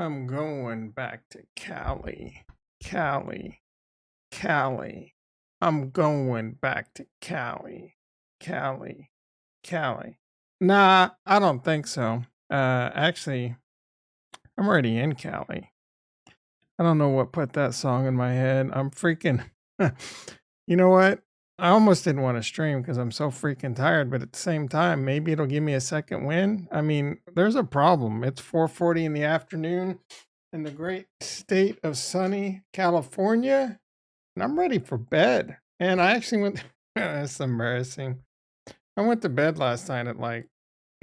I'm going back to Cali. Cali. Cali. I'm going back to Cali. Cali. Cali. Nah, I don't think so. Actually, I'm already in Cali. I don't know what put that song in my head. I'm freaking. You know what? I almost didn't want to stream because I'm so freaking tired, but at the same time, maybe it'll give me a second win. I mean, there's a problem. It's 4:40 in the afternoon in the great state of sunny California, and I'm ready for bed. And I actually went. That's embarrassing. I went to bed last night at like,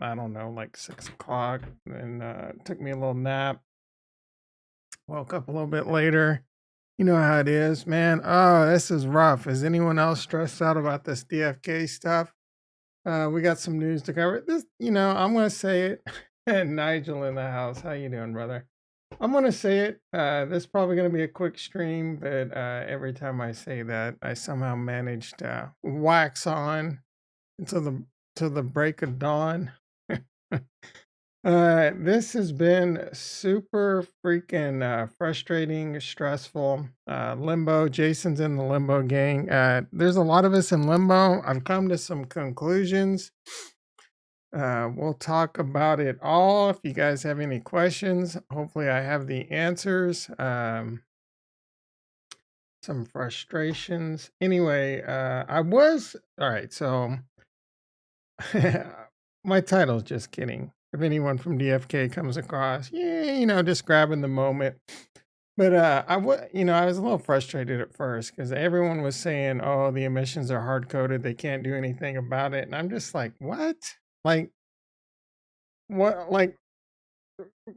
I don't know, like 6 o'clock, and took me a little nap. Woke up a little bit later. You know how it is, man. Oh, this is rough. Is anyone else stressed out about this DFK stuff? We got some news to cover. This, I'm gonna say it. Nigel in the house. How you doing, brother? I'm gonna say it. This is probably gonna be a quick stream, but every time I say that, I somehow manage to wax on until the break of dawn. This has been super freaking frustrating, stressful. Limbo. Jason's in the limbo gang. There's a lot of us in limbo. I've come to some conclusions. We'll talk about it all. If you guys have any questions, hopefully I have the answers. Some frustrations. Anyway, all right. So my title's just kidding. If anyone from DFK comes across, yeah, just grabbing the moment. But I was a little frustrated at first because everyone was saying, "Oh, the emissions are hard coded; they can't do anything about it." And I'm just like, "What? Like, what? Like,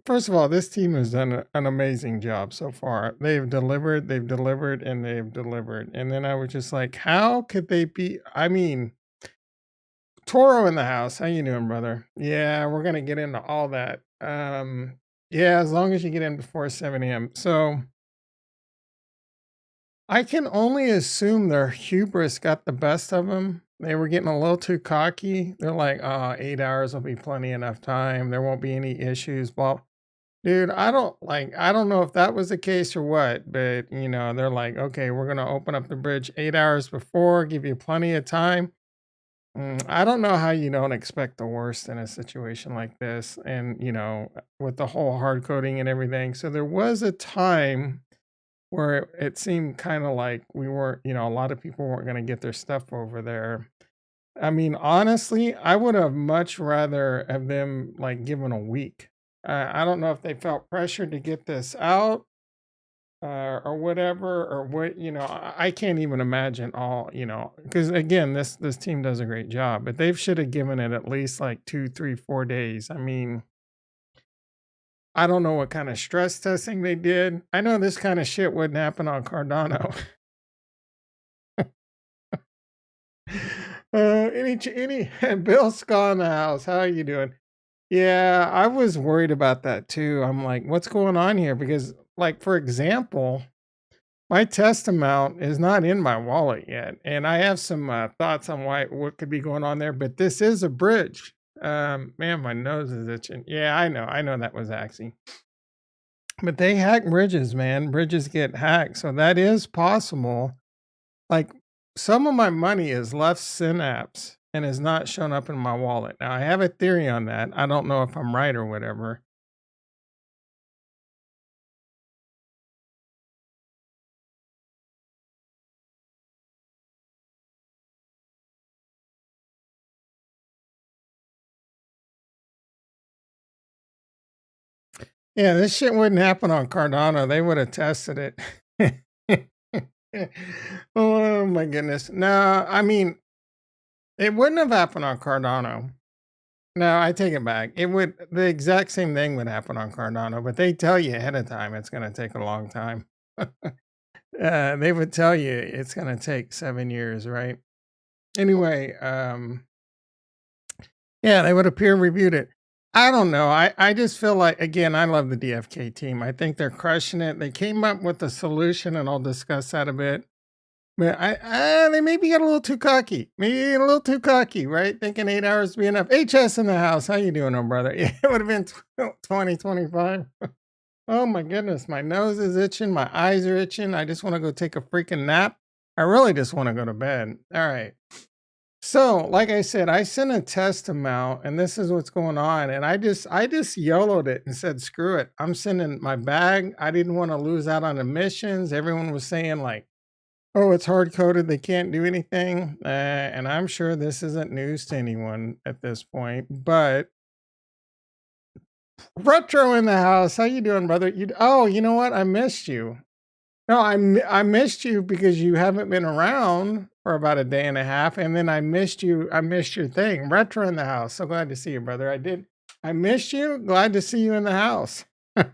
first of all, this team has done an amazing job so far. They've delivered, and they've delivered." And then I was just like, "How could they be?" I mean, Toro in the house. How you doing, brother? Yeah, we're gonna get into all that. Yeah, as long as you get in before 7 a.m. So I can only assume their hubris got the best of them. They were getting a little too cocky. They're like, "Oh, 8 hours will be plenty enough time. There won't be any issues." Well, dude, I don't know if that was the case or what, but they're like, "Okay, we're gonna open up the bridge 8 hours before, give you plenty of time." I don't know how you don't expect the worst in a situation like this, and with the whole hard coding and everything. So there was a time where it seemed kind of like we weren't, a lot of people weren't going to get their stuff over there. I mean, honestly, I would have much rather have them like given a week. I don't know if they felt pressured to get this out or whatever, or what, I can't even imagine all, because again, this team does a great job, but they should have given it at least like 2, 3, 4 days. I mean, I don't know what kind of stress testing they did. I know this kind of shit wouldn't happen on Cardano. Any Bill Scott in the house. How are you doing? Yeah, I was worried about that too. I'm like, what's going on here? Because, like, for example, my test amount is not in my wallet yet, and I have some thoughts on what could be going on there. But this is a bridge. Man, my nose is itching. Yeah, I know that was Axie. But they hack bridges, man. Bridges get hacked, so that is possible. Like, some of my money is left Synapse and has not shown up in my wallet. Now I have a theory on that. I don't know if I'm right or whatever. Yeah, this shit wouldn't happen on Cardano. They would have tested it. Oh my goodness. No, I mean, it wouldn't have happened on Cardano. No, I take it back. The exact same thing would happen on Cardano, but they tell you ahead of time it's going to take a long time. They would tell you it's going to take 7 years, right? Anyway, yeah, they would have peer reviewed it. I don't know. I just feel like, again, I love the DFK team. I think they're crushing it. They came up with a solution, and I'll discuss that a bit. But they maybe got a little too cocky. Maybe a little too cocky, right? Thinking 8 hours would be enough. HS in the house. How you doing, brother? Yeah, it would have been 2025. Oh my goodness, my nose is itching, my eyes are itching. I just want to go take a freaking nap. I really just want to go to bed. All right. So, like I said, I sent a test amount and this is what's going on. And I just YOLO'd it and said, screw it. I'm sending my bag. I didn't want to lose out on emissions. Everyone was saying like, oh, it's hard coded. They can't do anything. And I'm sure this isn't news to anyone at this point, but Retro in the house. How you doing, brother? Oh, you know what? I missed you. No, I missed you because you haven't been around for about a day and a half, and then I missed you. I missed your thing. Retro in the house. So glad to see you, brother. I did. I missed you. Glad to see you in the house. All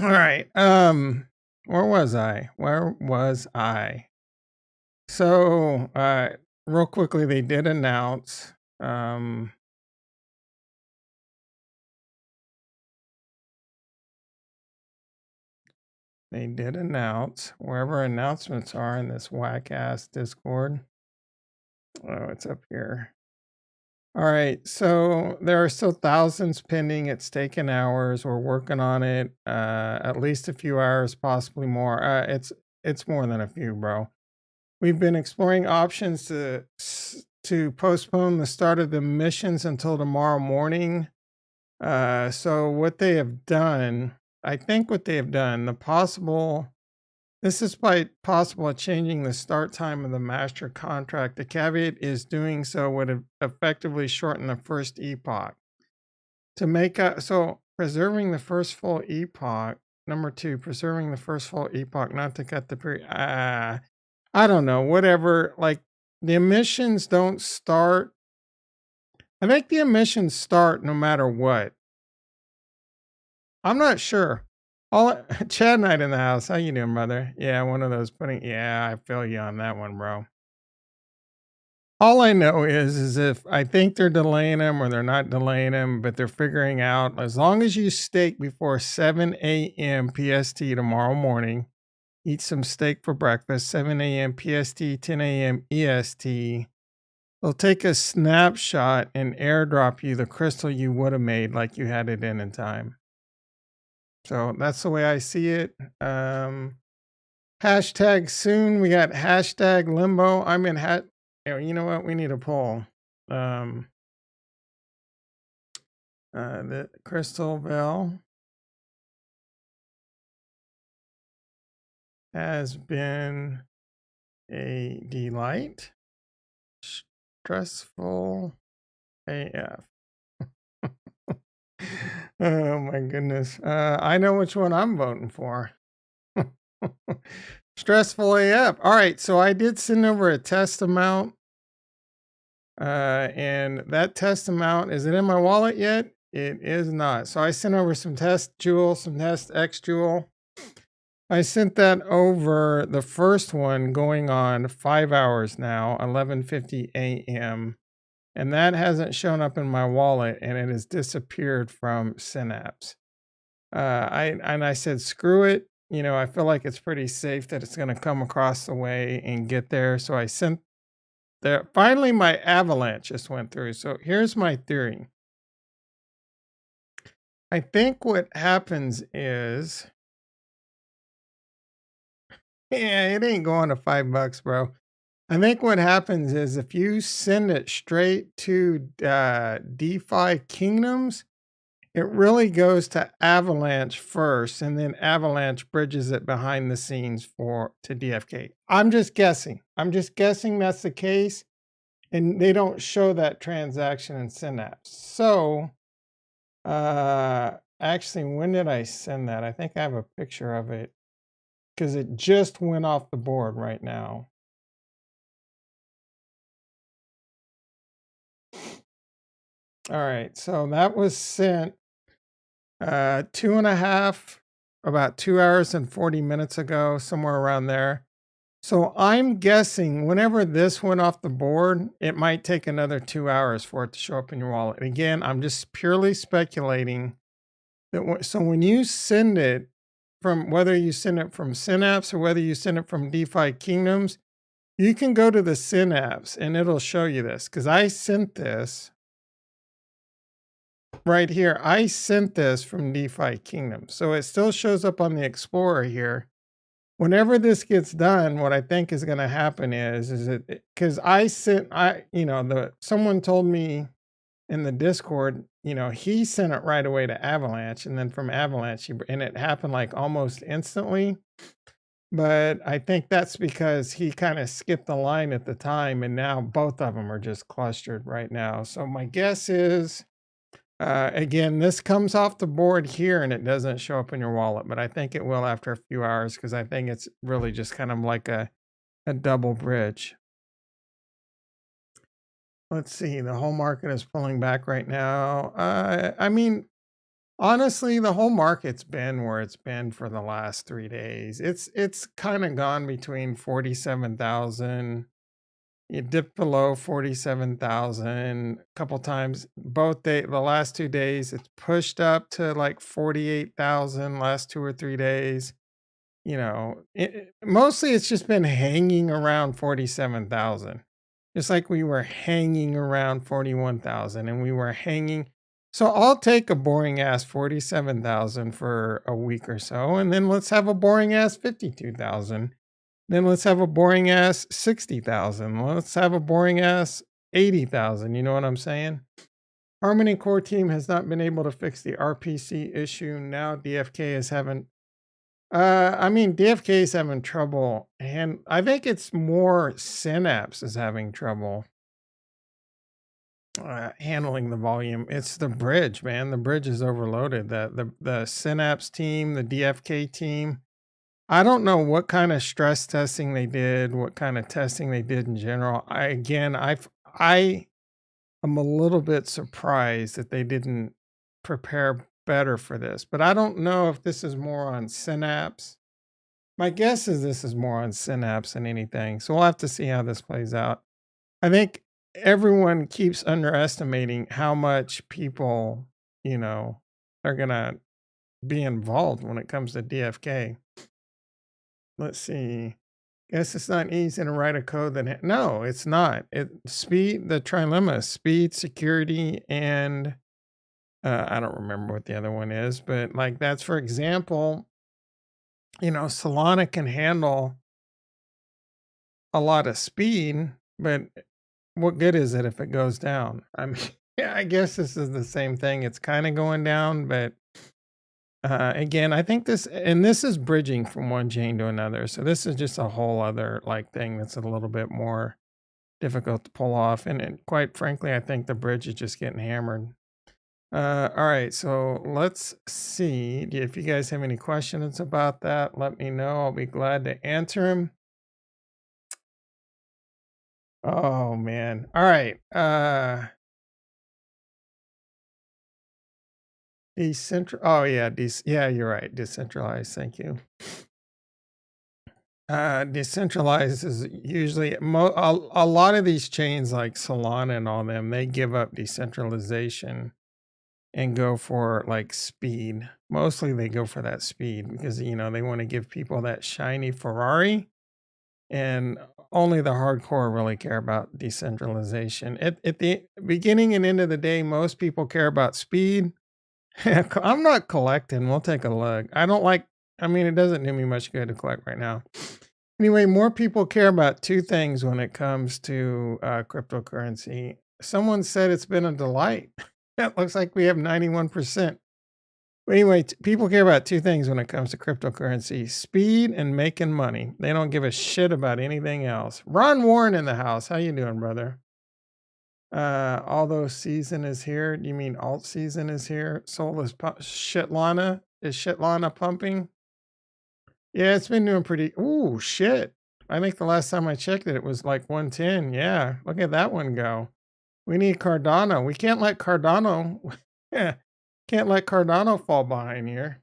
right. Where was I? Where was I? So, real quickly, they did announce. They did announce wherever announcements are in this whack ass Discord. Oh, it's up here. All right, so there are still thousands pending. It's taken hours. We're working on it. At least a few hours, possibly more. It's more than a few, bro. We've been exploring options to postpone the start of the missions until tomorrow morning. So what they have done, I think what they have done, this is by possible changing the start time of the master contract. The caveat is doing so would effectively shorten the first epoch. So preserving the first full epoch, number 2, preserving the first full epoch, not to cut the period. I don't know, whatever. Like the emissions don't start. I think the emissions start no matter what. I'm not sure. Chad Knight in the house. How you doing, brother? Yeah, one of those yeah, I feel you on that one, bro. All I know is if I think they're delaying them or they're not delaying them, but they're figuring out as long as you steak before 7 a.m. PST tomorrow morning, eat some steak for breakfast, 7 a.m. PST, 10 a.m. EST. They'll take a snapshot and airdrop you the crystal you would have made like you had it in time. So that's the way I see it. Hashtag soon. We got hashtag limbo. I'm in you know what? We need a poll. The CrystalVale has been a delight. Stressful AF. Oh my goodness. I know which one I'm voting for. Stressful AF. All right, so I did send over a test amount. And that test amount, is it in my wallet yet? It is not. So I sent over some test XJewel, some test xJewel. I sent that over, the first one going on 5 hours now, 11:50 a.m. And that hasn't shown up in my wallet and it has disappeared from Synapse. I said, screw it. You know, I feel like it's pretty safe that it's going to come across the way and get there. So I sent there. Finally, my avalanche just went through. So here's my theory. I think what happens is, yeah, it ain't going to $5, bro. I think what happens is if you send it straight to Defikingdoms, it really goes to Avalanche first, and then Avalanche bridges it behind the scenes to DFK. I'm just guessing. That's the case, and they don't show that transaction in Synapse. So, actually, when did I send that? I think I have a picture of it because it just went off the board right now. All right, so that was sent about 2 hours and 40 minutes ago, somewhere around there. So I'm guessing whenever this went off the board, it might take another 2 hours for it to show up in your wallet. Again, I'm just purely speculating that so when you send it from, whether you send it from Synapse or whether you send it from Defikingdoms, you can go to the Synapse and it'll show you this because I sent this. right here, I sent this from DeFi Kingdom. So it still shows up on the Explorer here. Whenever this gets done, what I think is going to happen is it, because someone told me in the Discord, he sent it right away to Avalanche, and then from Avalanche, and it happened like almost instantly. But I think that's because he kind of skipped the line at the time, and now both of them are just clustered right now. So my guess is, again, this comes off the board here and it doesn't show up in your wallet, but I think it will after a few hours because I think it's really just kind of like a double bridge. Let's see, the whole market is pulling back right now. I mean, honestly, the whole market's been where it's been for the last 3 days. It's kind of gone between 47,000. It dipped below 47,000 a couple times. The last 2 days, it's pushed up to like 48,000 last 2 or 3 days. Mostly it's just been hanging around 47,000. Just like we were hanging around 41,000 and we were hanging. So I'll take a boring ass 47,000 for a week or so, and then let's have a boring ass 52,000. Then let's have a boring ass 60,000. Let's have a boring ass 80,000. You know what I'm saying? Harmony Core team has not been able to fix the RPC issue. Now DFK is having DFK is having trouble, and I think it's more Synapse is having trouble handling the volume. It's the bridge, man. The bridge is overloaded. The Synapse team, the DFK team. I don't know what kind of stress testing they did, what kind of testing they did in general. I am a little bit surprised that they didn't prepare better for this, but I don't know if this is more on Synapse. My guess is this is more on Synapse than anything. So we'll have to see how this plays out. I think everyone keeps underestimating how much people, are going to be involved when it comes to DFK. Let's see. Guess it's not easy to write a code that no, it's not. The trilemma, speed, security, and I don't remember what the other one is, but like that's for example, Solana can handle a lot of speed, but what good is it if it goes down? I mean, yeah, I guess this is the same thing. It's kind of going down, but again, I think this is bridging from one chain to another. So this is just a whole other like thing that's a little bit more difficult to pull off. And quite frankly, I think the bridge is just getting hammered. All right, so let's see if you guys have any questions about that. Let me know. I'll be glad to answer them. Oh man. All right. Oh yeah, yeah, you're right. Decentralized. Thank you. Decentralized is usually a lot of these chains like Solana and all them, they give up decentralization and go for like speed. Mostly they go for that speed because they want to give people that shiny Ferrari, and only the hardcore really care about decentralization. At the beginning and end of the day, most people care about speed. I'm not collecting. We'll take a look. It doesn't do me much good to collect right now. Anyway, more people care about two things when it comes to cryptocurrency. Someone said it's been a delight. It looks like we have 91%. But anyway, people care about two things when it comes to cryptocurrency: speed and making money. They don't give a shit about anything else. Ron Warren in the house. How you doing, brother? Although season is here. Do you mean alt season is here? Soul is Shitlana. Is Shitlana pumping? Yeah, it's been doing pretty. Ooh, shit. I think the last time I checked it was like 110. Yeah, look at that one go. We need Cardano. We can't let Cardano. Yeah, can't let Cardano fall behind here.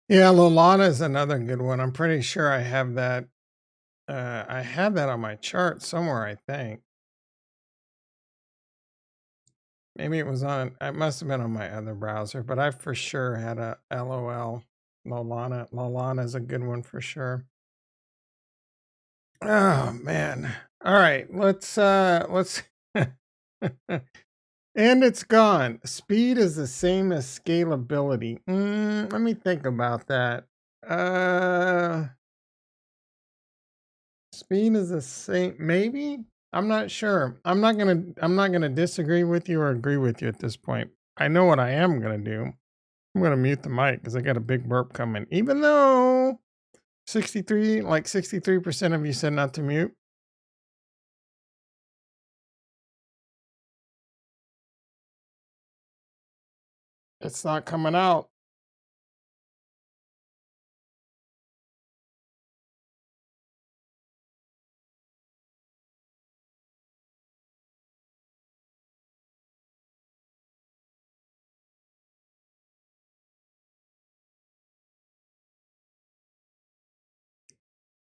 Yeah, Lolana is another good one. I'm pretty sure I have that. I have that on my chart somewhere, I think. Maybe it was on, it must have been on my other browser, but I for sure had a LOL. Lolana. Lolana is a good one for sure. Oh man. All right, let's and it's gone. Speed is the same as scalability. Let me think about that. Uh Speed is the same, maybe? I'm not sure. I'm not gonna disagree with you or agree with you at this point. I know what I am gonna do. I'm gonna mute the mic because I got a big burp coming. Even though 63% of you said not to mute. It's not coming out.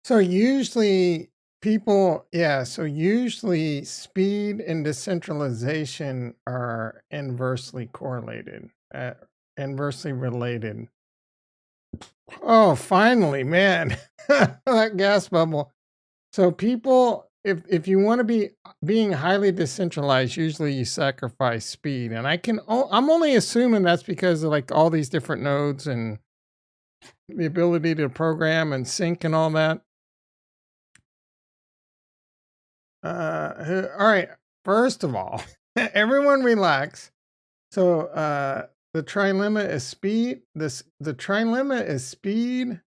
So usually usually speed and decentralization are inversely correlated, inversely related. Oh, finally, man. That gas bubble. So people, if you want to be being highly decentralized, usually you sacrifice speed. And I'm only assuming that's because of like all these different nodes and the ability to program and sync and all that. All right. First of all, everyone relax. So the trilemma is speed. The trilemma is speed,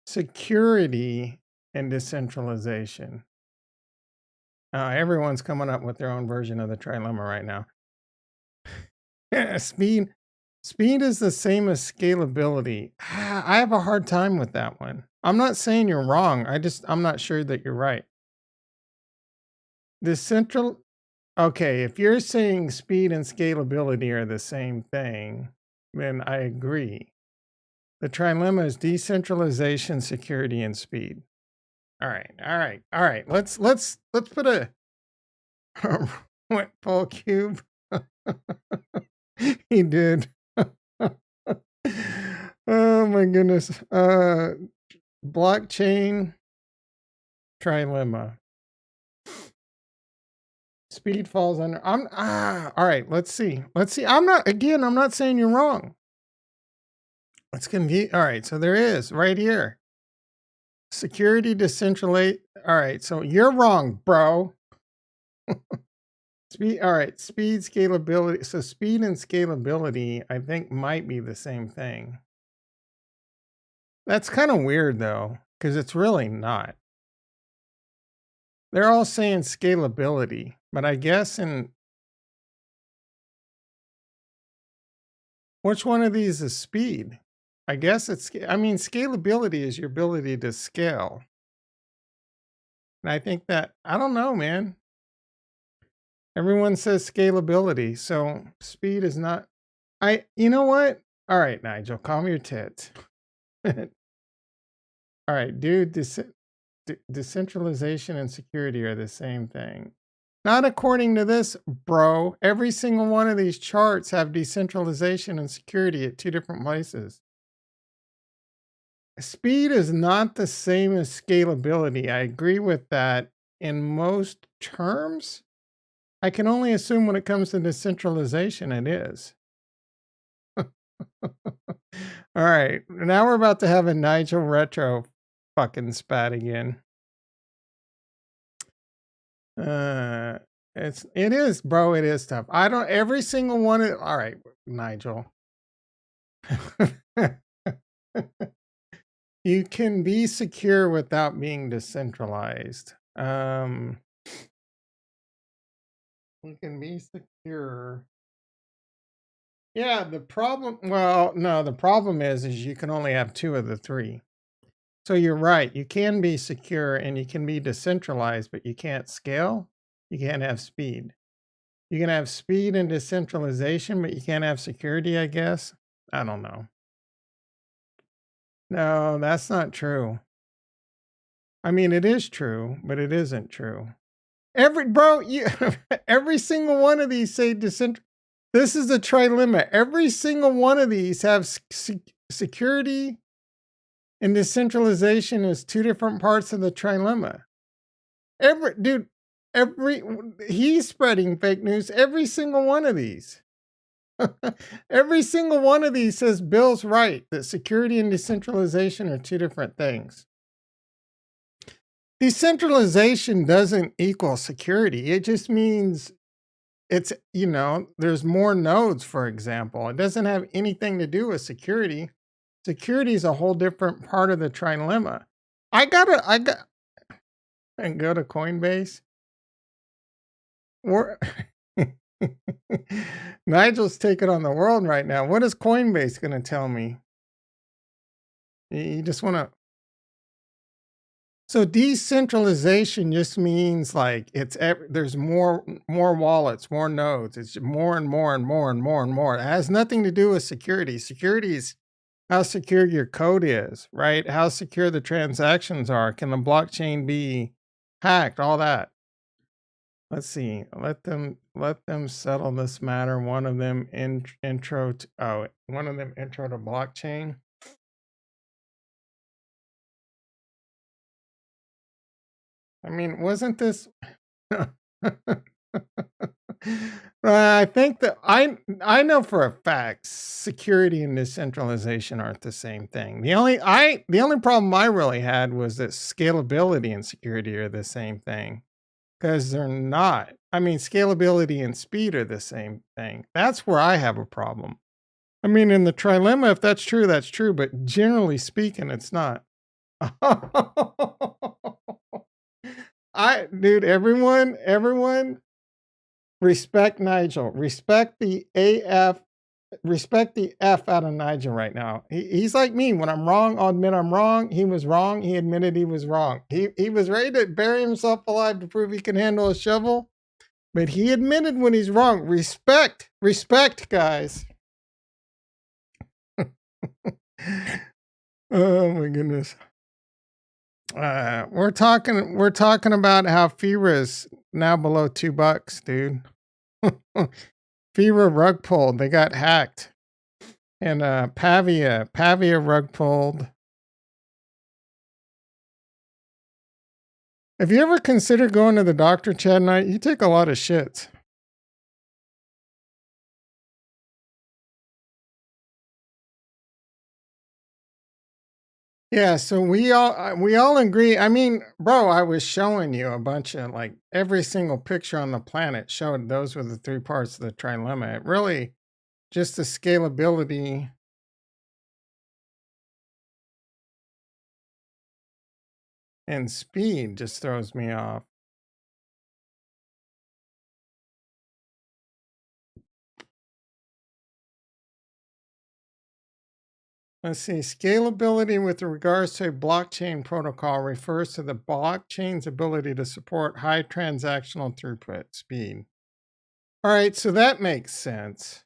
security, and decentralization. Everyone's coming up with their own version of the trilemma right now. speed speed is the same as scalability. I have a hard time with that one. I'm not saying you're wrong. I'm not sure that you're right. Okay, if you're saying speed and scalability are the same thing, then I agree. The trilemma is decentralization, security, and speed. All right. Let's put a went full cube. He did. Oh my goodness. Blockchain trilemma. Speed falls under. All right, let's see. I'm not saying you're wrong. It's convenient. All right, so there is right here. Security decentralized. All right, so you're wrong, bro. All right, speed, scalability. So speed and scalability, I think, might be the same thing. That's kind of weird though, because it's really not. They're all saying scalability, but I guess which one of these is speed? I guess scalability is your ability to scale. And I think that, I don't know, man. Everyone says scalability, so speed is not. You know what? All right, Nigel, calm your tits. All right, dude, decentralization and security are the same thing. Not according to this, bro. Every single one of these charts have decentralization and security at two different places. Speed is not the same as scalability. I agree with that in most terms. I can only assume when it comes to decentralization, it is. All right. Now we're about to have a Nigel retro fucking spat again. It is, bro. It is tough. Every single one. All right, Nigel. You can be secure without being decentralized. You can be secure. Yeah, the problem is you can only have two of the three. So you're right. You can be secure and you can be decentralized, but you can't scale. You can't have speed. You can have speed and decentralization, but you can't have security, I guess. I don't know. No, that's not true. I mean, it is true, but it isn't true. Every single one of these say This is a trilemma. Every single one of these have security and decentralization as two different parts of the trilemma. He's spreading fake news. Every single one of these. Every single one of these says Bill's right that security and decentralization are two different things. Decentralization doesn't equal security. It just means it's, there's more nodes, for example. It doesn't have anything to do with security. Security is a whole different part of the trilemma. And go to Coinbase. Nigel's taking on the world right now. What is Coinbase going to tell me? You just want to. So decentralization just means like there's more wallets, more nodes. It's more and more and more and more and more. It has nothing to do with security. Security is how secure your code is, right? How secure the transactions are. Can the blockchain be hacked? All that. Let's see. Let them settle this matter. One of them intro to blockchain. I mean, wasn't this? I think that I know for a fact security and decentralization aren't the same thing. The only problem I really had was that scalability and security are the same thing, because they're not. I mean, scalability and speed are the same thing. That's where I have a problem. I mean, in the trilemma, if that's true, that's true. But generally speaking, it's not. Everyone respect Nigel. Respect the F out of Nigel right now. He's like me. When I'm wrong, I'll admit I'm wrong. He was wrong. He admitted he was wrong. He was ready to bury himself alive to prove he can handle a shovel, but he admitted when he's wrong. Respect, guys. Oh my goodness. We're talking about how FIRA is now below $2, dude. FIRA rug pulled. They got hacked. And Pavia rug pulled. Have you ever considered going to the doctor, Chad Knight? You take a lot of shits. Yeah, so we all agree. I mean, bro, I was showing you a bunch of like every single picture on the planet showed those were the three parts of the trilemma. It really just the scalability and speed just throws me off. Let's see. Scalability with regards to a blockchain protocol refers to the blockchain's ability to support high transactional throughput speed. All right, so that makes sense.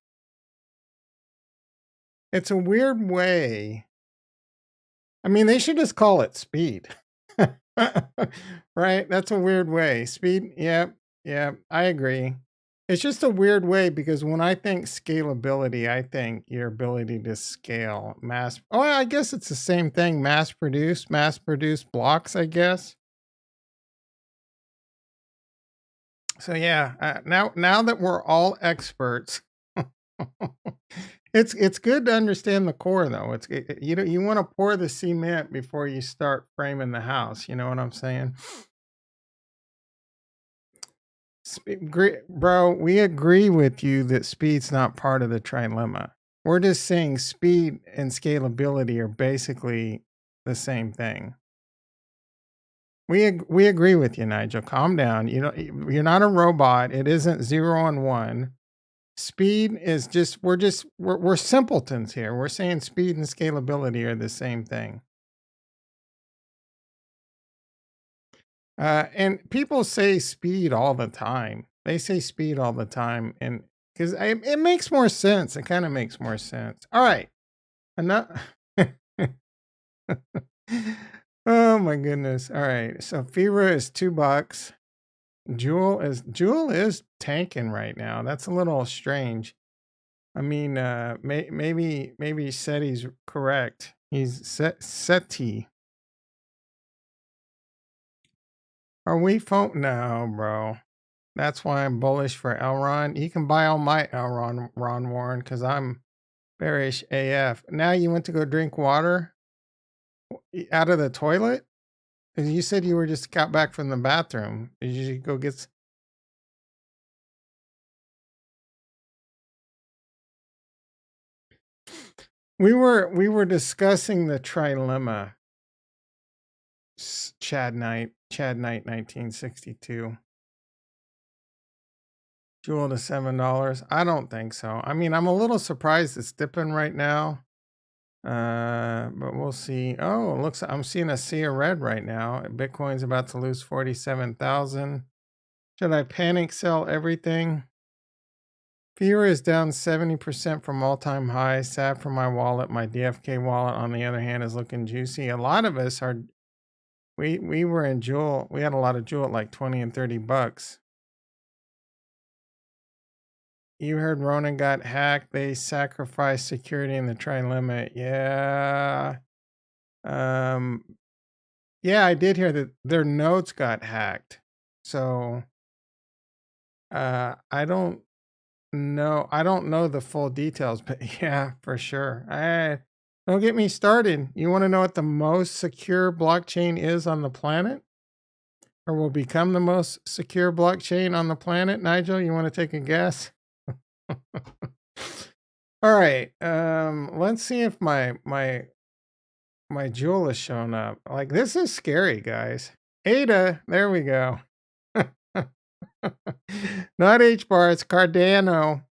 It's a weird way. I mean, they should just call it speed. Right? That's a weird way. Speed. Yep. I agree. It's just a weird way because when I think scalability, I think your ability to scale I guess it's the same thing. Mass produce blocks, I guess. So yeah, now that we're all experts, it's good to understand the core though. You want to pour the cement before you start framing the house. You know what I'm saying? Bro, we agree with you that speed's not part of the trilemma. We're just saying speed and scalability are basically the same thing. We agree with you, Nigel. Calm down. You're not a robot. It isn't 0 and 1. Speed is just we're simpletons here. We're saying speed and scalability are the same thing. And people say speed all the time. They say speed all the time, and because it makes more sense. It kind of makes more sense. All right, enough. Oh my goodness! All right, so FIRA is $2. XJewel is tanking right now. That's a little strange. I mean, maybe SETI's correct. He's SETI. Are we phone? No, bro. That's why I'm bullish for Elron. You can buy all my Elron, Ron Warren, because I'm bearish AF. Now you went to go drink water out of the toilet? Because you said you were just got back from the bathroom. Did you go get? We were discussing the trilemma. Chad Knight, 1962. Jewel to $7. I don't think so. I mean, I'm a little surprised it's dipping right now. But we'll see. Oh, it looks, I'm seeing a sea of red right now. Bitcoin's about to lose 47,000. Should I panic sell everything? Fear is down 70% from all-time highs. Sad for my wallet. My DFK wallet, on the other hand, is looking juicy. A lot of us are. We were in Jewel. We had a lot of Jewel at like 20 and 30 bucks. You heard Ronan got hacked. They sacrificed security in the trilemma. Yeah. Yeah, I did hear that their nodes got hacked. So I don't know the full details, but yeah, for sure. Don't get me started. You want to know what the most secure blockchain is on the planet? Or will become the most secure blockchain on the planet? Nigel, you want to take a guess? All right. Let's see if my jewel is showing up. Like, this is scary, guys. Ada, there we go. Not H bar, it's Cardano.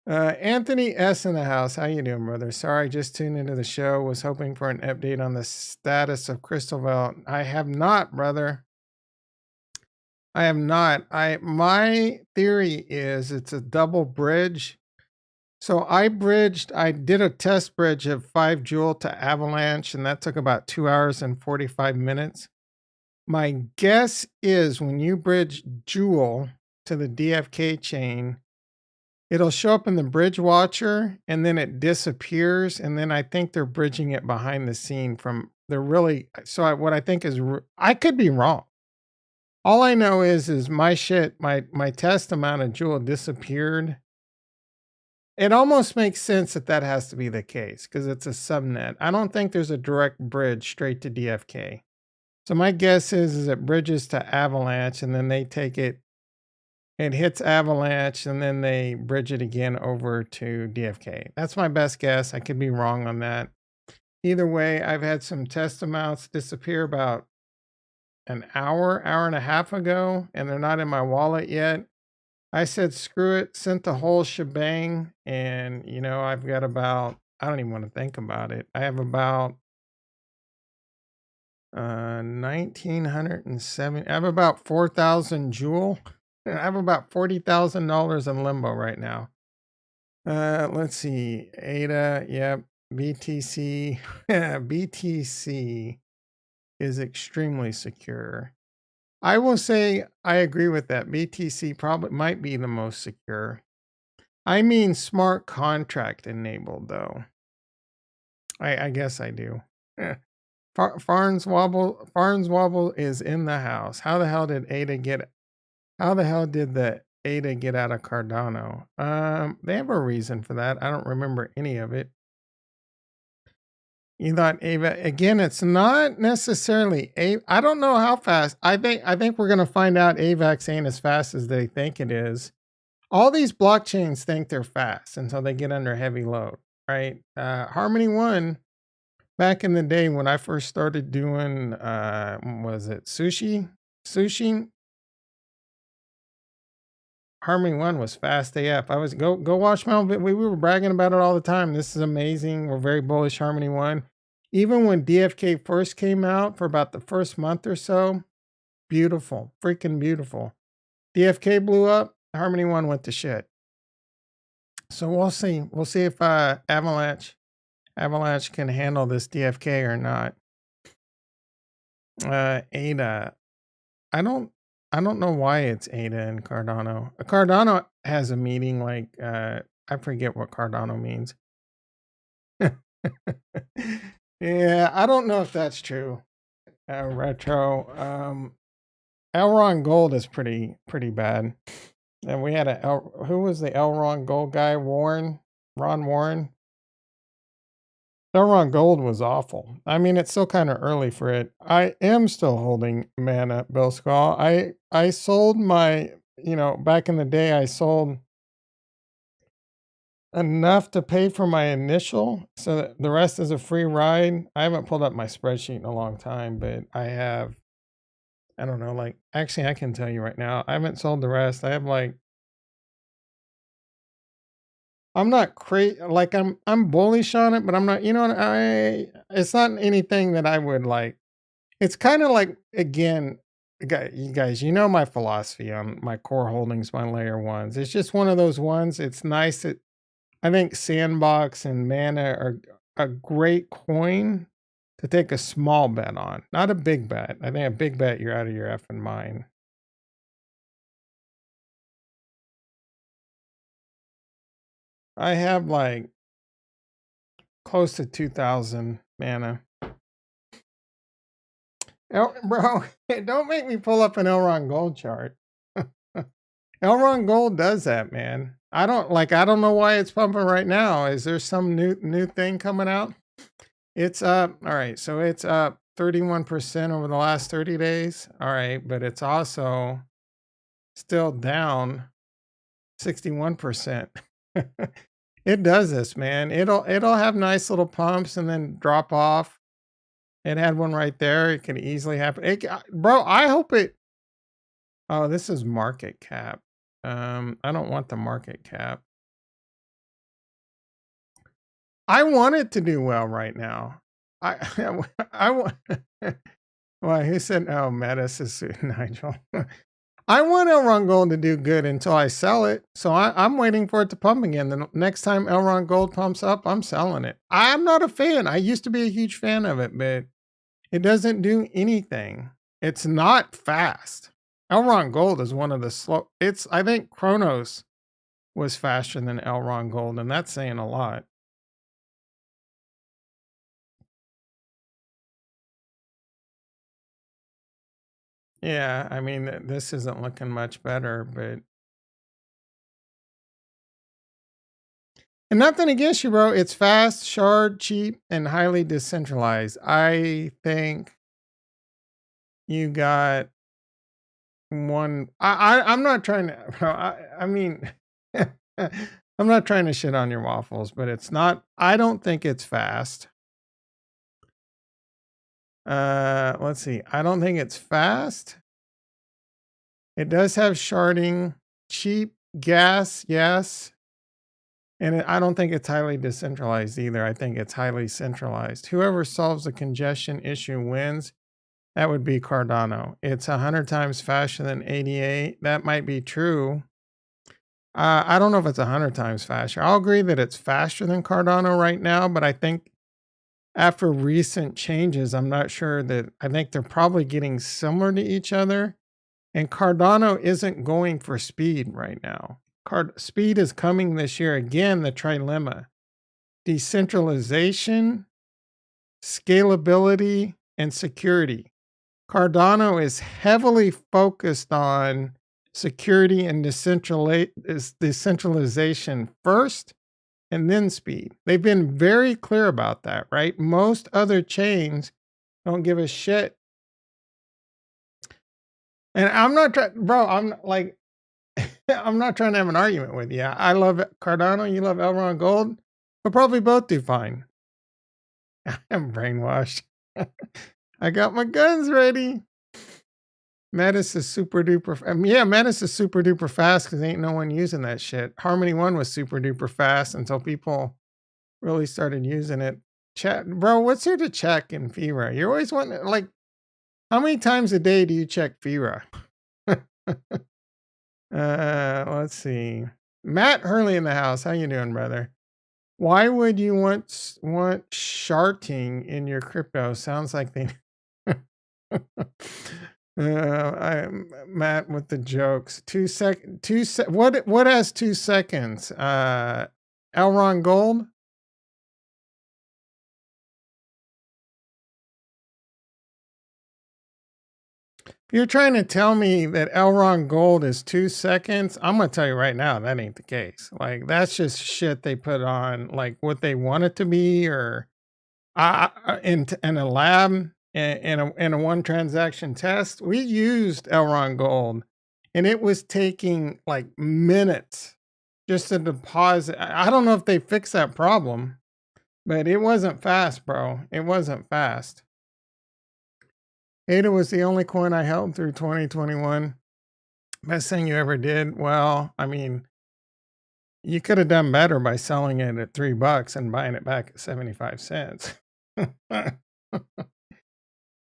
Anthony S in the house. How you doing, brother? Sorry, just tuned into the show. Was hoping for an update on the status of CrystalVale. I have not, brother. I have not. My theory is it's a double bridge. So I did a test bridge of 5 Joule to Avalanche, and that took about 2 hours and 45 minutes. My guess is when you bridge Joule to the DFK chain, it'll show up in the bridge watcher and then it disappears. And then I think they're bridging it behind the scene what I think is, I could be wrong. All I know is my test amount of Joule disappeared. It almost makes sense that has to be the case because it's a subnet. I don't think there's a direct bridge straight to DFK. So my guess is it bridges to Avalanche and then they take it hits Avalanche and then they bridge it again over to DFK. That's my best guess. I could be wrong on that. Either way, I've had some test amounts disappear about an hour and a half ago, and they're not in my wallet yet. I said, screw it, sent the whole shebang. And, I've got about, I don't even want to think about it. I have about 1,907. I have about 4,000 Joule. I have about $40,000 in limbo right now. Let's see. ADA, yep. BTC. BTC is extremely secure. I will say I agree with that. BTC probably might be the most secure. I mean smart contract enabled though. I guess I do. Farnswobble is in the house. How the hell did the ADA get out of Cardano? They have a reason for that. I don't remember any of it. You thought Ava again? It's not necessarily I don't know how fast. I think we're gonna find out AVAX ain't as fast as they think it is. All these blockchains think they're fast until they get under heavy load, right? Harmony One, back in the day when I first started doing, was it sushi? Harmony One was fast AF. I was go watch my own. We were bragging about it all the time. This is amazing. We're very bullish Harmony One. Even when DFK first came out for about the first month or so, beautiful, freaking beautiful. DFK blew up. Harmony One went to shit. So we'll see. We'll see if Avalanche can handle this DFK or not. ADA. I don't know why it's ADA and Cardano. Cardano has a meeting like I forget what Cardano means. Yeah, I don't know if that's true. Retro. Elron Gold is pretty bad. And we had who was the Elron Gold guy? Ron Warren. Elron Gold was awful. I mean, it's still kind of early for it. I am still holding Mana, Bill Skull. I sold my, back in the day, I sold enough to pay for my initial, so that the rest is a free ride. I haven't pulled up my spreadsheet in a long time, but I have, I don't know, like, actually, I can tell you right now, I haven't sold the rest. I have like, I'm not crazy, like I'm bullish on it, but I'm not, it's not anything that I would like. It's kind of like, again, you guys, my philosophy on my core holdings, my layer ones. It's just one of those ones. It's nice that I think Sandbox and Mana are a great coin to take a small bet on, not a big bet. I think a big bet, you're out of your effing mind. I have like close to 2,000 Mana. Bro, don't make me pull up an Elron Gold chart. Elron Gold does that, man. I don't know why it's pumping right now. Is there some new thing coming out? It's up. All right, so it's up 31% over the last 30 days. All right, but it's also still down 61%. It does this, man. It'll have nice little pumps and then drop off. It had one right there. It could easily happen. Bro, I hope it. Oh, this is market cap. I don't want the market cap. I want it to do well right now. I want. Well, who said? Oh, Metis is Nigel. I want Elron Gold to do good until I sell it. So I'm waiting for it to pump again. The next time Elron Gold pumps up, I'm selling it. I'm not a fan. I used to be a huge fan of it, but it doesn't do anything. It's not fast. Elron Gold is one of the slow. I think Chronos was faster than Elron Gold, and that's saying a lot. Yeah, I mean, this isn't looking much better, but. And nothing against you, bro. It's fast, shard, cheap, and highly decentralized. I think you got one. I'm not trying to, bro. I mean, I'm not trying to shit on your waffles, but it's not. I don't think it's fast. Let's see. I don't think it's fast. It does have sharding, cheap gas, yes. And I don't think it's highly decentralized either. I think it's highly centralized. Whoever solves the congestion issue wins. That would be Cardano. It's 100 times faster than 88. That might be true. I don't know if it's 100 times faster. I'll agree that it's faster than Cardano right now, but I think after recent changes, I'm not sure that. I think they're probably getting similar to each other. And Cardano isn't going for speed right now. Speed is coming this year. Again, the trilemma: decentralization, scalability, and security. Cardano is heavily focused on security and decentralization first, and then speed. They've been very clear about that, right? Most other chains don't give a shit. And I'm not trying, bro, I'm like, I'm not trying to have an argument with you. I love Cardano, you love Elron Gold. We'll probably both do fine. I'm brainwashed. I got my guns ready. Metis is super duper. Yeah, Metis is super duper fast because ain't no one using that shit. Harmony 1 was super duper fast until people really started using it. Chat, bro, what's here to check in FIRA? You're always wanting, like, how many times a day do you check FIRA? Let's see. Matt Hurley in the house. How you doing, brother? Why would you want sharting in your crypto? Sounds like they. Matt with the jokes. What has 2 seconds? Elron Gold? If you're trying to tell me that Elron Gold is 2 seconds, I'm gonna tell you right now that ain't the case. Like that's just shit they put on, like what they want it to be, or in a lab in a one transaction test. We used Elron Gold, and it was taking like minutes just to deposit. I don't know if they fixed that problem, but it wasn't fast, bro. It wasn't fast. ADA was the only coin I held through 2021. Best thing you ever did? Well, I mean, you could have done better by selling it at $3 and buying it back at 75 cents.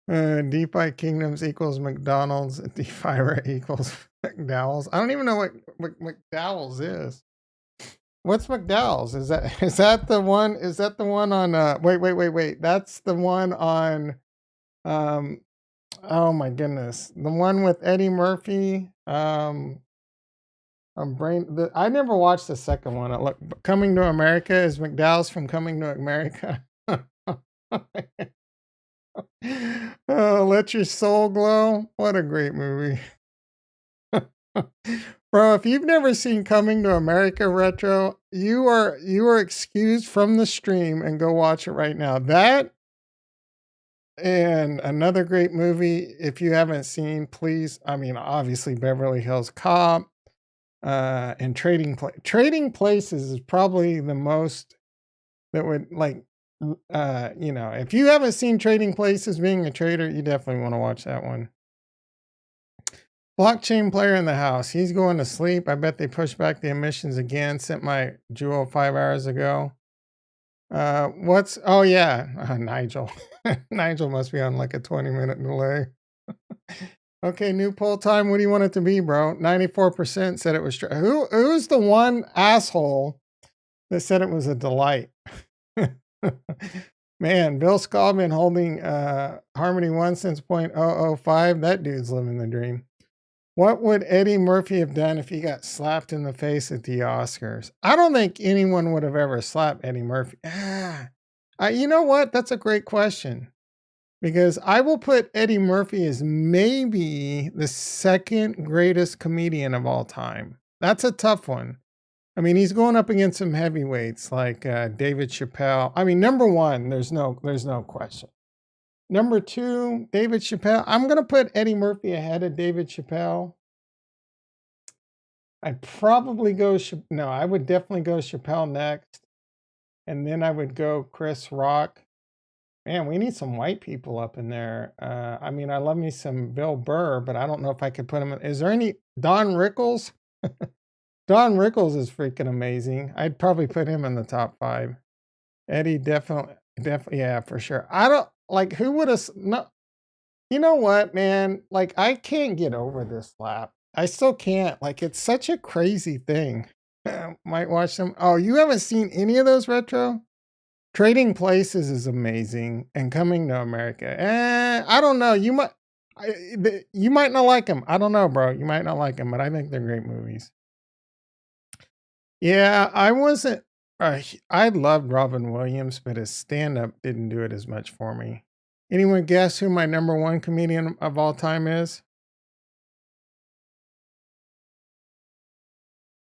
DeFi Kingdoms equals McDonald's. DeFi equals McDowell's. I don't even know what McDowell's is. What's McDowell's? Is that the one? Is that the one on? Wait. That's the one on. Oh my goodness, the one with Eddie Murphy. I never watched the second one. Look, Coming to America is McDowell's from Coming to America. Oh, Let Your Soul Glow. What a great movie. Bro, if you've never seen Coming to America Retro, you are excused from the stream and go watch it right now. That and another great movie, if you haven't seen, please. I mean, obviously Beverly Hills Cop, and Trading Places is probably the most that would like, if you haven't seen Trading Places, being a trader, you definitely want to watch that one. Blockchain player in the house. He's going to sleep. I bet they pushed back the emissions again. Sent my jewel 5 hours ago. Oh yeah, Nigel. Nigel must be on like a 20-minute delay. Okay, new poll time. What do you want it to be, bro? 94% said it was true. Who's the one asshole that said it was a delight? Man, Bill Scaldman holding Harmony 1 since 0.005. That dude's living the dream. What would Eddie Murphy have done if he got slapped in the face at the Oscars? I don't think anyone would have ever slapped Eddie Murphy. You know what? That's a great question. Because I will put Eddie Murphy as maybe the second greatest comedian of all time. That's a tough one. I mean, he's going up against some heavyweights like David Chappelle. I mean, number one, there's no question. Number two, David Chappelle. I'm going to put Eddie Murphy ahead of David Chappelle. I would definitely go Chappelle next. And then I would go Chris Rock. Man, we need some white people up in there. I mean, I love me some Bill Burr, but I don't know if I could put him in. Is there any Don Rickles? Don Rickles is freaking amazing. I'd probably put him in the top 5. Eddie definitely, yeah, for sure. I don't like who would have. No, you know what, man? Like, I can't get over this slap. I still can't. Like, it's such a crazy thing. Might watch them. Oh, you haven't seen any of those retro? Trading Places is amazing, and Coming to America. I don't know. You might not like them. I don't know, bro. You might not like them, but I think they're great movies. Yeah, I wasn't. I loved Robin Williams, but his stand-up didn't do it as much for me. Anyone guess who my number 1 comedian of all time is?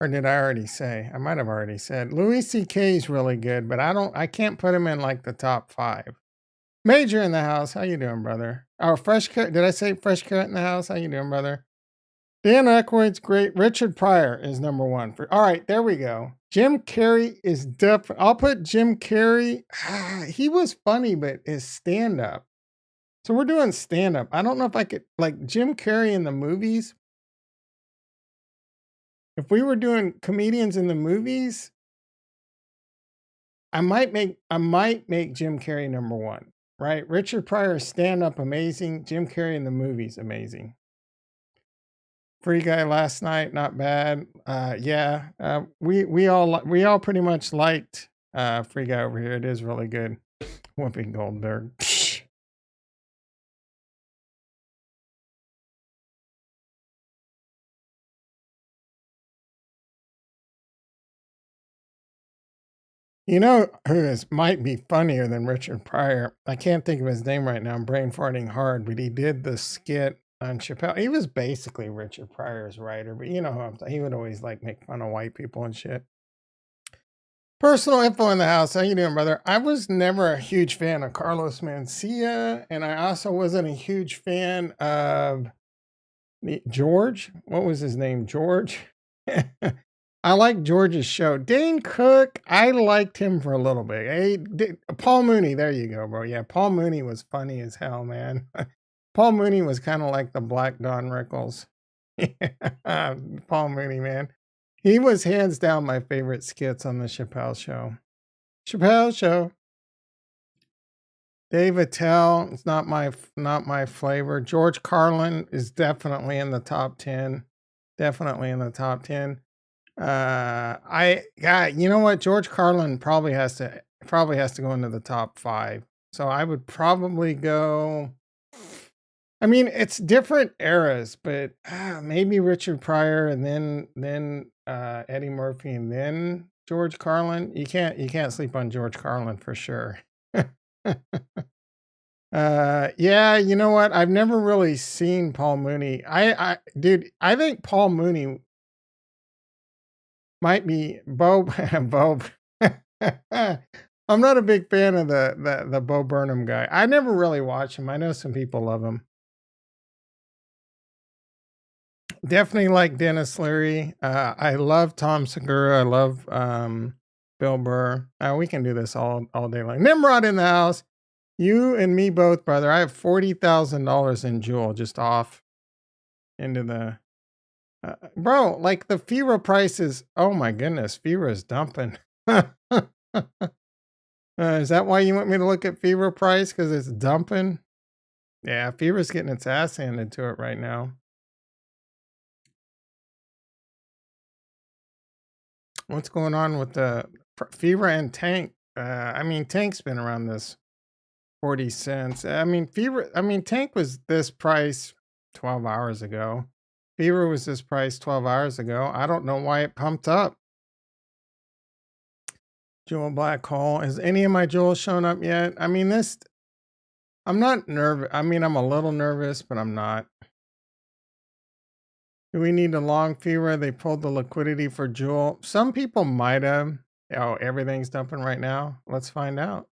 Or did I already say? I might have already said. Louis C.K. is really good, but I can't put him in like the top 5. Major in the house. How you doing, brother? Oh, Fresh Carrot. Did I say Fresh Carrot in the house? How you doing, brother? Dan Aykroyd's great. Richard Pryor is number 1. All right, there we go. Jim Carrey is definitely. I'll put Jim Carrey. He was funny, but his stand-up. So we're doing stand-up. I don't know if I could like Jim Carrey in the movies. If we were doing comedians in the movies, I might make Jim Carrey number 1. Right? Richard Pryor stand-up amazing. Jim Carrey in the movies amazing. Free Guy last night, not bad. Yeah, we all pretty much liked Free Guy over here. It is really good. Whoopi Goldberg. You know who might be funnier than Richard Pryor? I can't think of his name right now. I'm brain farting hard, but he did the skit on Chappelle. He was basically Richard Pryor's writer, but you know who he would always like make fun of white people and shit. Personal info in the house. How you doing, brother? I was never a huge fan of Carlos Mencia, and I also wasn't a huge fan of George. What was his name? George. I like George's show. Dane Cook, I liked him for a little bit. Paul Mooney, there you go, bro. Yeah, Paul Mooney was funny as hell, man. Paul Mooney was kind of like the Black Don Rickles. Paul Mooney, man. He was hands down my favorite skits on the Chappelle Show. Chappelle Show. Dave Attell, it's not my flavor. George Carlin is definitely in the top 10. Definitely in the top 10. You know what? George Carlin probably has to go into the top 5. So I would probably go. I mean, it's different eras, but maybe Richard Pryor and then Eddie Murphy and then George Carlin. You can't sleep on George Carlin for sure. Yeah, you know what? I've never really seen Paul Mooney. Dude, I think Paul Mooney might be Bo. Bo. I'm not a big fan of the Bo Burnham guy. I never really watch him. I know some people love him. Definitely like Dennis Leary. I love Tom Segura. I love Bill Burr. We can do this all day long. Nimrod in the house. You and me both, brother. I have $40,000 in Jewel just off into the bro. Like the FIRA prices. Oh my goodness, FIRA is dumping. Is that why you want me to look at FIRA price? Because it's dumping. Yeah, FIRA's getting its ass handed to it right now. What's going on with the FIRA and Tank? I mean, Tank's been around this 40 cents. I mean, Tank was this price 12 hours ago. FIRA was this price 12 hours ago. I don't know why it pumped up. Jewel Black Hole. Has any of my jewels shown up yet? I mean, I'm not nervous. I mean, I'm a little nervous, but I'm not. Do we need a long FIRA? They pulled the liquidity for Jewel. Some people might have. Oh, everything's dumping right now. Let's find out.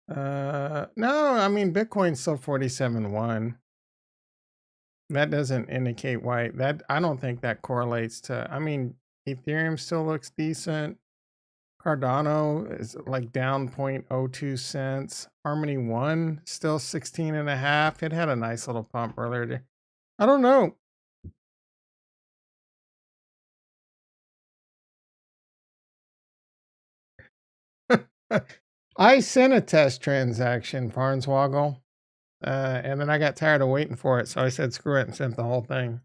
No, I mean, Bitcoin's still 47.1. That doesn't indicate why I don't think that correlates to, I mean, Ethereum still looks decent. Cardano is like down 0.02 cents. Harmony 1 still 16.5. It had a nice little pump earlier. I don't know. I sent a test transaction, Farnswoggle, and then I got tired of waiting for it, so I said screw it and sent the whole thing.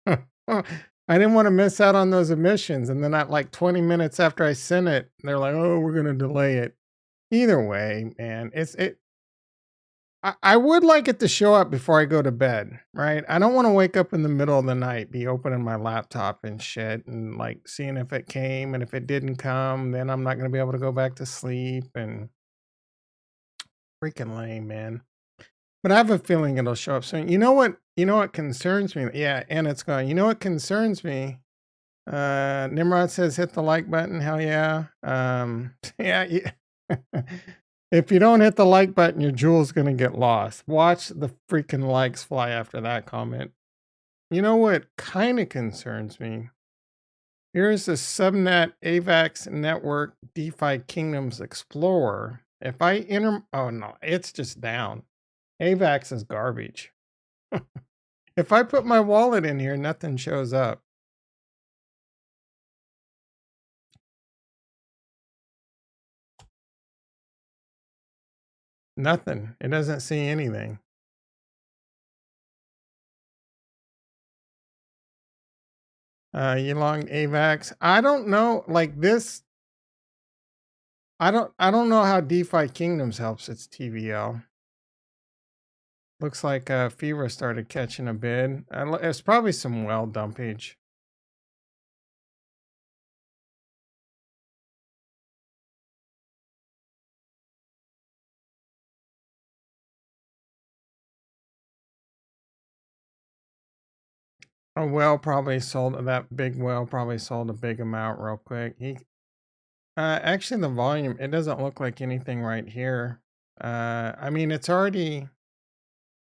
I didn't want to miss out on those emissions, and then at like 20 minutes after I sent it, they're like, "Oh, we're gonna delay it." Either way, man, I would like it to show up before I go to bed, right? I don't want to wake up in the middle of the night, be opening my laptop and shit, and like seeing if it came, and if it didn't come, then I'm not gonna be able to go back to sleep, and freaking lame, man. But I have a feeling it'll show up soon. You know what? You know what concerns me? Yeah, and it's gone. You know what concerns me? Nimrod says hit the like button. Hell yeah. Yeah. If you don't hit the like button, your jewel's gonna get lost. Watch the freaking likes fly after that comment. You know what kind of concerns me? Here's the subnet AVAX network Defikingdoms Explorer. If I enter, oh no, it's just down. AVAX is garbage. If I put my wallet in here, nothing shows up. Nothing. It doesn't see anything. Yulong AVAX. I don't know. Like this. I don't know how Defikingdoms helps its TVL. Looks like Fever started catching a bid. It's probably some well dumpage. A whale probably sold that big whale probably sold a big amount real quick. He actually the volume it doesn't look like anything right here. I mean it's already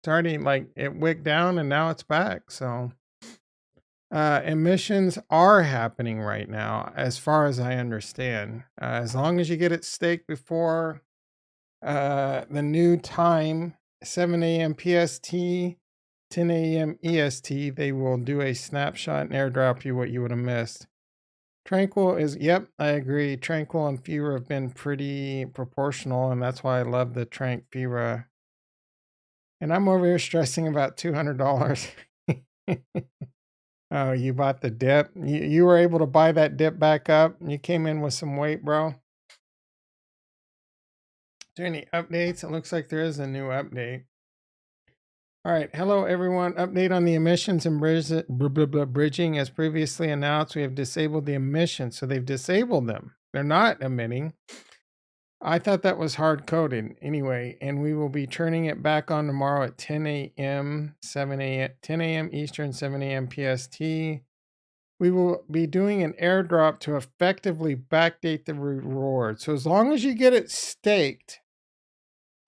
like it wicked down and now it's back. So emissions are happening right now, as far as I understand. As long as you get it staked before the new time, 7 a.m. PST, 10 a.m. EST, they will do a snapshot and airdrop you what you would have missed. Tranquil is, yep, I agree. Tranquil and Fever have been pretty proportional, and that's why I love the Trank Fever. And I'm over here stressing about $200. Oh, you bought the dip. You were able to buy that dip back up. You came in with some weight, bro. Is there any updates? It looks like there is a new update. All right. Hello, everyone. Update on the emissions and bridging. As previously announced, we have disabled the emissions. So they've disabled them. They're not emitting. I thought that was hard coded anyway, and we will be turning it back on tomorrow at 10 a.m., 7 a.m., 10 a.m. Eastern, 7 a.m. PST. We will be doing an airdrop to effectively backdate the reward. So as long as you get it staked,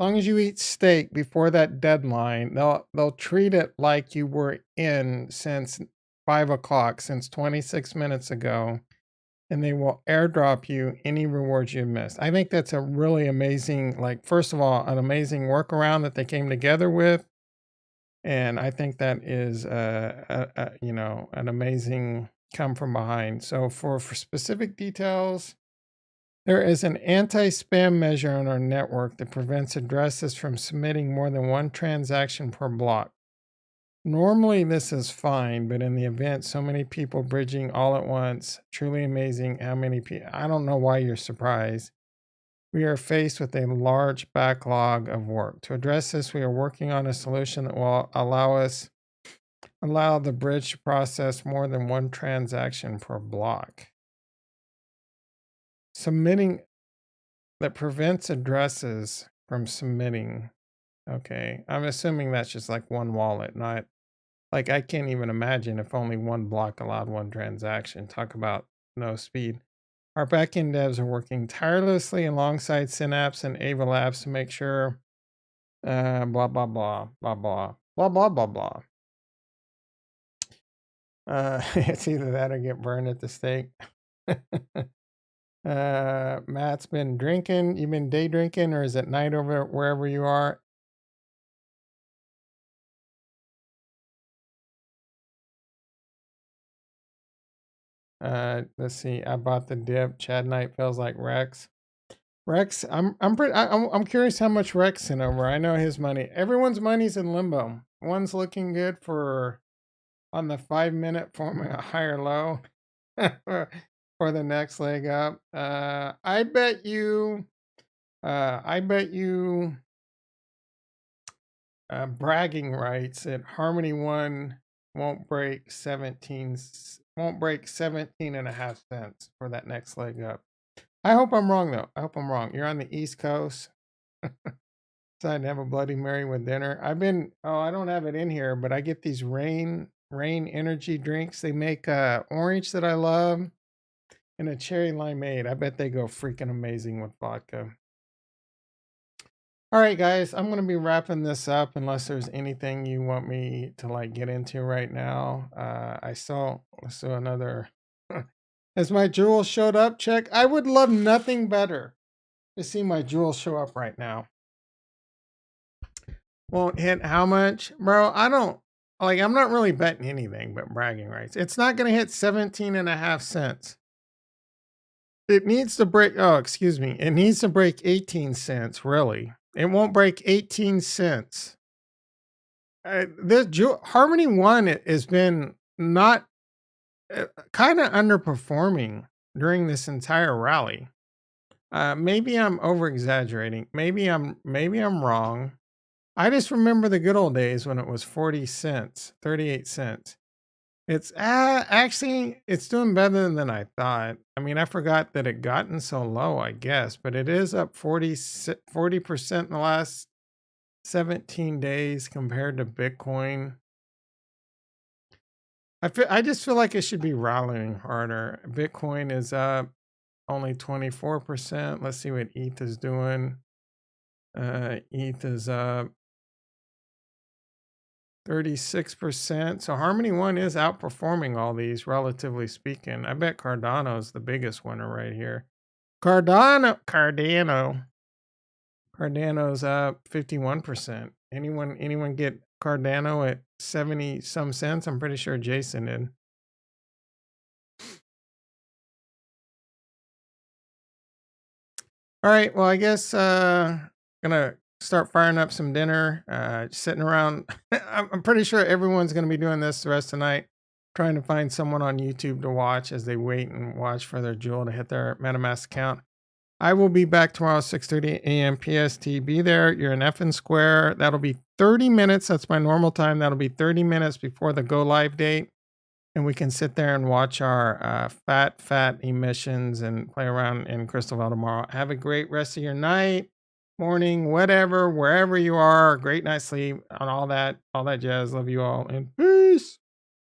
as long as you eat steak before that deadline, they'll treat it like you were in since 5 o'clock, since 26 minutes ago, and they will airdrop you any rewards you missed. I think that's a really amazing, like, first of all, an amazing workaround that they came together with. And I think that is, an amazing come from behind. So for specific details, there is an anti-spam measure on our network that prevents addresses from submitting more than one transaction per block. Normally this is fine, but in the event so many people bridging all at once, truly amazing how many people, I don't know why you're surprised. We are faced with a large backlog of work. To address this, we are working on a solution that will allow the bridge to process more than one transaction per block. Submitting that prevents addresses from submitting. Okay. I'm assuming that's just like one wallet, not like I can't even imagine if only one block allowed one transaction. Talk about no speed. Our backend devs are working tirelessly alongside Synapse and Ava Labs to make sure blah, blah, blah, blah, blah, blah, blah, blah, blah. It's either that or get burned at the stake. Matt's been drinking. You been day drinking, or is it night over wherever you are? Let's see. I bought the dip. Chad Knight feels like Rex. Rex, I'm curious how much Rex sent over. I know his money. Everyone's money's in limbo. One's looking good for on the 5 minute forming a higher low for the next leg up. I bet you bragging rights that Harmony One won't break 17 and a half cents for that next leg up. I hope I'm wrong though. I hope I'm wrong. You're on the East Coast. Decided to have a Bloody Mary with dinner. I don't have it in here, but I get these rain energy drinks. They make orange that I love and a cherry limeade. I bet they go freaking amazing with vodka. All right, guys, I'm going to be wrapping this up unless there's anything you want me to like get into right now. Let's do another. Has my jewel showed up? Check. I would love nothing better to see my jewel show up right now. Won't hit how much? Bro, I'm not really betting anything but bragging rights. It's not going to hit 17 and a half cents. It needs to break, it needs to break 18 cents, really. It won't break 18 cents. Harmony One has been not kind of underperforming during this entire rally. Maybe I'm over exaggerating. Maybe I'm wrong. I just remember the good old days when it was 40 cents, 38 cents. It's actually it's doing better than I thought. I mean, I forgot that it gotten so low, I guess, but it is up 40% in the last 17 days compared to Bitcoin. I just feel like it should be rallying harder. Bitcoin is up only 24%. Let's see what ETH is doing. ETH is up 36%. So Harmony One is outperforming all these, relatively speaking. I bet Cardano's the biggest winner right here. Cardano's up 51%. Anyone get Cardano at 70 some cents? I'm pretty sure Jason did. All right, well, I guess gonna start firing up some dinner. Sitting around. I'm pretty sure everyone's gonna be doing this the rest of the night, trying to find someone on YouTube to watch as they wait and watch for their jewel to hit their MetaMask account. I will be back tomorrow, 6:30 a.m. PST. Be there. You're in Effin Square. That'll be 30 minutes. That's my normal time. That'll be 30 minutes before the go live date. And we can sit there and watch our fat emissions and play around in CrystalVale tomorrow. Have a great rest of your night, morning, whatever, wherever you are. Great night's sleep on all that jazz. Love you all and peace.